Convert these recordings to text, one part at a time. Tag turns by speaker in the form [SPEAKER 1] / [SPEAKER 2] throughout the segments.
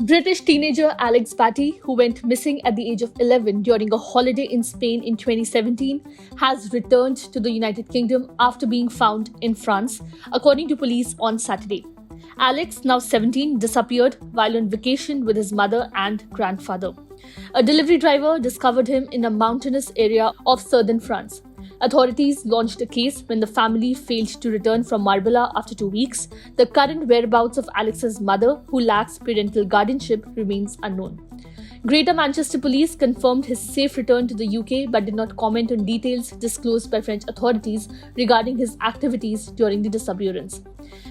[SPEAKER 1] British teenager Alex Batty, who went missing at the age of 11 during a holiday in Spain in 2017, has returned to the United Kingdom after being found in France, according to police on Saturday. Alex, now 17, disappeared while on vacation with his mother and grandfather. A delivery driver discovered him in a mountainous area of southern France. Authorities launched a case when the family failed to return from Marbella after 2 weeks. The current whereabouts of Alex's mother, who lacks parental guardianship, remains unknown. Greater Manchester Police confirmed his safe return to the UK but did not comment on details disclosed by French authorities regarding his activities during the disappearance.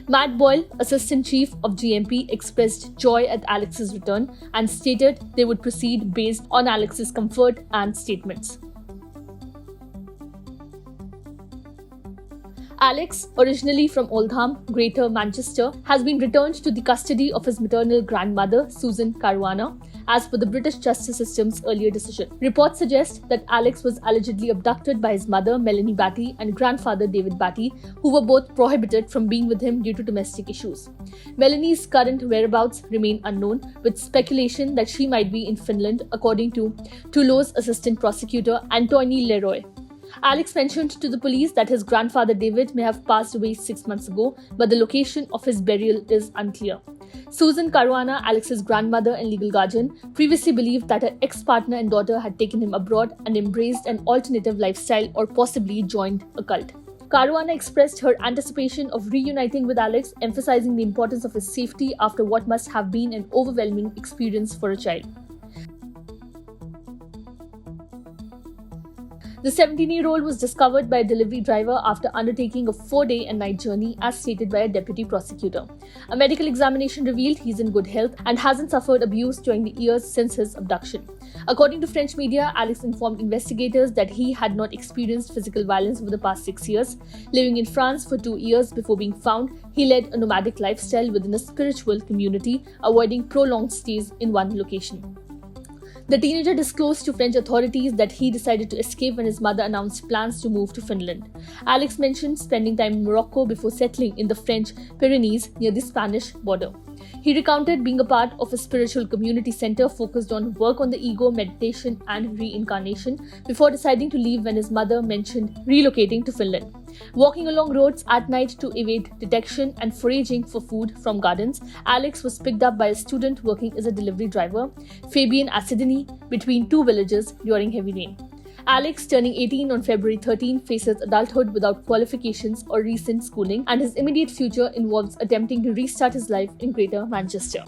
[SPEAKER 1] Matt Boyle, Assistant Chief of GMP, expressed joy at Alex's return and stated they would proceed based on Alex's comfort and statements. Alex, originally from Oldham, Greater Manchester, has been returned to the custody of his maternal grandmother, Susan Caruana, as per the British justice system's earlier decision. Reports suggest that Alex was allegedly abducted by his mother, Melanie Batty, and grandfather, David Batty, who were both prohibited from being with him due to domestic issues. Melanie's current whereabouts remain unknown, with speculation that she might be in Finland, according to Toulouse Assistant Prosecutor Antoine Leroy. Alex mentioned to the police that his grandfather David may have passed away 6 months ago, but the location of his burial is unclear. Susan Caruana, Alex's grandmother and legal guardian, previously believed that her ex-partner and daughter had taken him abroad and embraced an alternative lifestyle or possibly joined a cult. Caruana expressed her anticipation of reuniting with Alex, emphasizing the importance of his safety after what must have been an overwhelming experience for a child. The 17-year-old was discovered by a delivery driver after undertaking a 4-day and night journey, as stated by a deputy prosecutor. A medical examination revealed he's in good health and hasn't suffered abuse during the years since his abduction. According to French media, Alex informed investigators that he had not experienced physical violence over the past 6 years. Living in France for 2 years before being found, he led a nomadic lifestyle within a spiritual community, avoiding prolonged stays in one location. The teenager disclosed to French authorities that he decided to escape when his mother announced plans to move to Finland. Alex mentioned spending time in Morocco before settling in the French Pyrenees near the Spanish border. He recounted being a part of a spiritual community center focused on work on the ego, meditation, and reincarnation before deciding to leave when his mother mentioned relocating to Finland. Walking along roads at night to evade detection and foraging for food from gardens, Alex was picked up by a student working as a delivery driver, Fabien Assidini, between two villages during heavy rain. Alex, turning 18 on February 13, faces adulthood without qualifications or recent schooling, and his immediate future involves attempting to restart his life in Greater Manchester.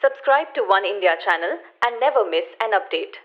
[SPEAKER 2] Subscribe to One India channel and never miss an update.